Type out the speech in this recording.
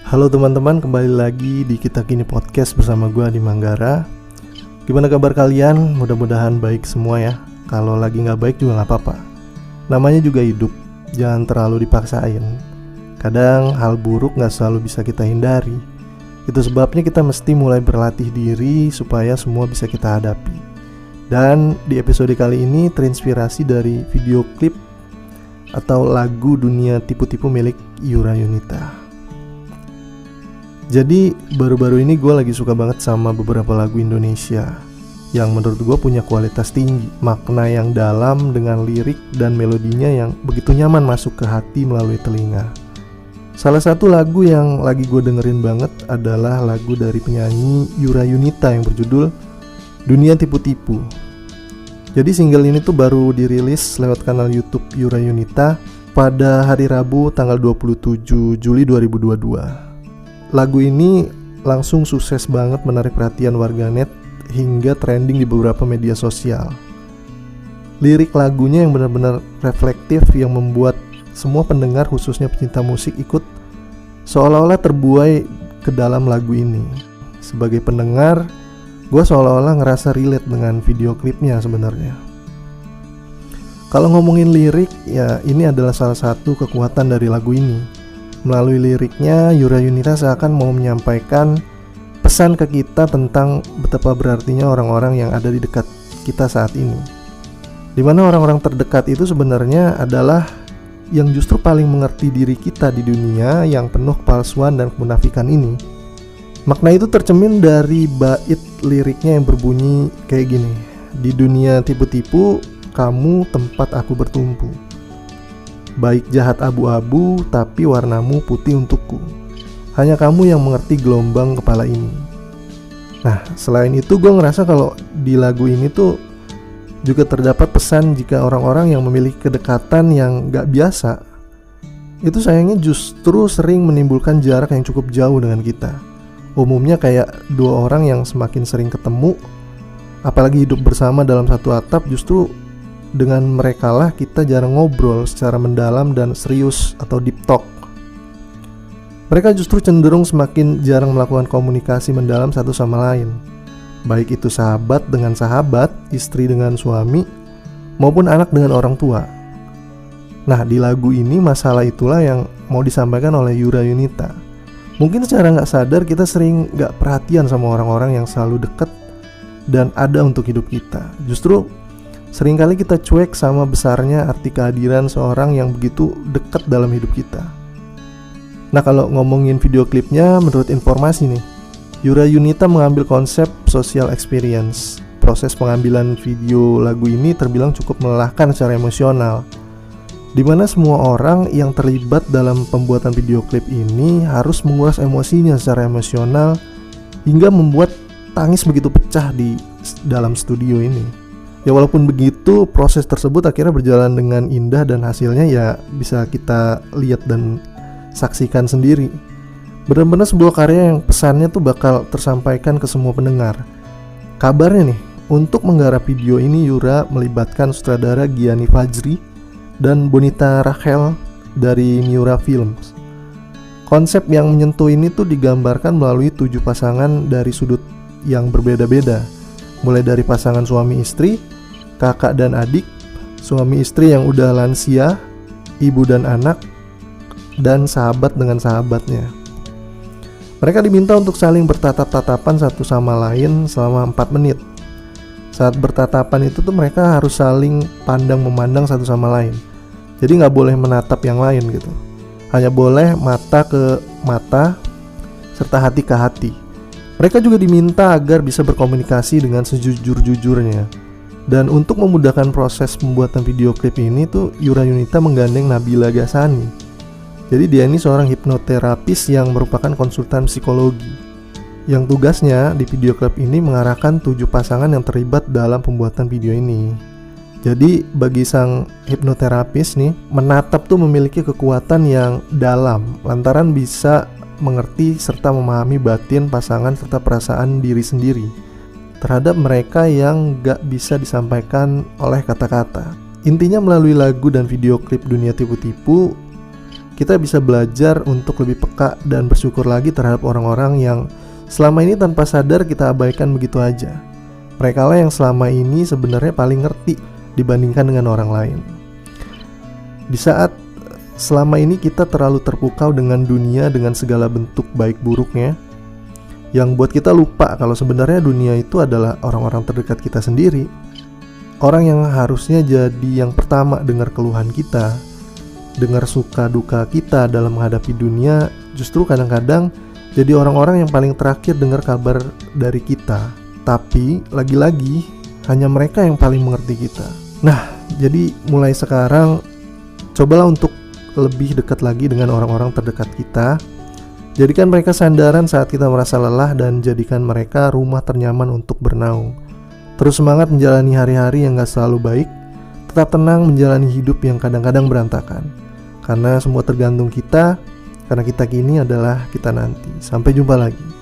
Halo teman-teman, kembali lagi di Kita Kini Podcast bersama gue Adi Manggara. Gimana kabar kalian? Mudah-mudahan baik semua ya. Kalau lagi gak baik juga gak apa-apa. Namanya juga hidup, jangan terlalu dipaksain. Kadang hal buruk gak selalu bisa kita hindari. Itu sebabnya kita mesti mulai berlatih diri supaya semua bisa kita hadapi. Dan di episode kali ini terinspirasi dari video klip atau lagu Dunia Tipu-Tipu milik Yura Yunita. Jadi baru-baru ini gue lagi suka banget sama beberapa lagu Indonesia yang menurut gue punya kualitas tinggi, makna yang dalam dengan lirik dan melodinya yang begitu nyaman masuk ke hati melalui telinga. Salah satu lagu yang lagi gue dengerin banget adalah lagu dari penyanyi Yura Yunita yang berjudul Dunia Tipu-Tipu. Jadi single ini tuh baru dirilis lewat kanal YouTube Yura Yunita pada hari Rabu tanggal 27 Juli 2022. Lagu ini langsung sukses banget menarik perhatian warganet hingga trending di beberapa media sosial. Lirik lagunya yang benar-benar reflektif yang membuat semua pendengar khususnya pecinta musik ikut seolah-olah terbuai ke dalam lagu ini. Sebagai pendengar, gue seolah-olah ngerasa relate dengan video klipnya sebenarnya. Kalau ngomongin lirik, ya ini adalah salah satu kekuatan dari lagu ini. Melalui liriknya, Yura Yunita seakan mau menyampaikan pesan ke kita tentang betapa berartinya orang-orang yang ada di dekat kita saat ini. Dimana orang-orang terdekat itu sebenarnya adalah yang justru paling mengerti diri kita di dunia yang penuh kepalsuan dan kemunafikan ini. Makna itu tercermin dari bait liriknya yang berbunyi kayak gini. Di dunia tipu-tipu, kamu tempat aku bertumpu. Baik jahat abu-abu, tapi warnamu putih untukku. Hanya kamu yang mengerti gelombang kepala ini. Nah, selain itu gue ngerasa kalau di lagu ini tuh juga terdapat pesan jika orang-orang yang memiliki kedekatan yang gak biasa itu sayangnya justru sering menimbulkan jarak yang cukup jauh dengan kita. Umumnya kayak dua orang yang semakin sering ketemu, apalagi hidup bersama dalam satu atap, justru dengan merekalah kita jarang ngobrol secara mendalam dan serius atau deep talk. Mereka justru cenderung semakin jarang melakukan komunikasi mendalam satu sama lain, baik itu sahabat dengan sahabat, istri dengan suami, maupun anak dengan orang tua. Nah, di lagu ini masalah itulah yang mau disampaikan oleh Yura Yunita. Mungkin secara gak sadar kita sering gak perhatian sama orang-orang yang selalu dekat dan ada untuk hidup kita. Justru seringkali kita cuek sama besarnya arti kehadiran seorang yang begitu dekat dalam hidup kita. Nah, kalau ngomongin video klipnya, menurut informasi nih, Yura Yunita mengambil konsep social experience. Proses pengambilan video lagu ini terbilang cukup melelahkan secara emosional, dimana semua orang yang terlibat dalam pembuatan video klip ini harus menguras emosinya secara emosional hingga membuat tangis begitu pecah di dalam studio ini. Ya walaupun begitu, proses tersebut akhirnya berjalan dengan indah dan hasilnya ya bisa kita lihat dan saksikan sendiri. Benar-benar sebuah karya yang pesannya tuh bakal tersampaikan ke semua pendengar. Kabarnya nih, untuk menggarap video ini Yura melibatkan sutradara Gianni Fajri dan Bonita Rachel dari Miura Films. Konsep yang menyentuh ini tuh digambarkan melalui 7 pasangan dari sudut yang berbeda-beda. Mulai dari pasangan suami istri, kakak dan adik, suami istri yang udah lansia, ibu dan anak, dan sahabat dengan sahabatnya. Mereka diminta untuk saling bertatap-tatapan satu sama lain selama 4 menit. Saat bertatapan itu tuh mereka harus saling pandang memandang satu sama lain. Jadi gak boleh menatap yang lain gitu. Hanya boleh mata ke mata serta hati ke hati. Mereka juga diminta agar bisa berkomunikasi dengan sejujur-jujurnya. Dan untuk memudahkan proses pembuatan video klip ini tuh Yura Yunita menggandeng Nabila Ghasani. Jadi dia ini seorang hipnoterapis yang merupakan konsultan psikologi, yang tugasnya di video klip ini mengarahkan 7 pasangan yang terlibat dalam pembuatan video ini. Jadi bagi sang hipnoterapis nih, menatap tuh memiliki kekuatan yang dalam lantaran bisa mengerti serta memahami batin pasangan serta perasaan diri sendiri terhadap mereka yang gak bisa disampaikan oleh kata-kata. Intinya melalui lagu dan video klip Dunia Tipu-Tipu, kita bisa belajar untuk lebih peka dan bersyukur lagi terhadap orang-orang yang selama ini tanpa sadar kita abaikan begitu aja. Mereka lah yang selama ini sebenarnya paling ngerti dibandingkan dengan orang lain. Di saat selama ini kita terlalu terpukau dengan dunia dengan segala bentuk baik buruknya, yang buat kita lupa kalau sebenarnya dunia itu adalah orang-orang terdekat kita sendiri. Orang yang harusnya jadi yang pertama dengar keluhan kita, dengar suka duka kita dalam menghadapi dunia, justru kadang-kadang jadi orang-orang yang paling terakhir dengar kabar dari kita. Tapi lagi-lagi hanya mereka yang paling mengerti kita. Nah, jadi mulai sekarang cobalah untuk lebih dekat lagi dengan orang-orang terdekat kita. Jadikan mereka sandaran saat kita merasa lelah dan jadikan mereka rumah ternyaman untuk bernaung. Terus semangat menjalani hari-hari yang gak selalu baik. Tetap tenang menjalani hidup yang kadang-kadang berantakan. Karena semua tergantung kita. Karena kita kini adalah kita nanti. Sampai jumpa lagi.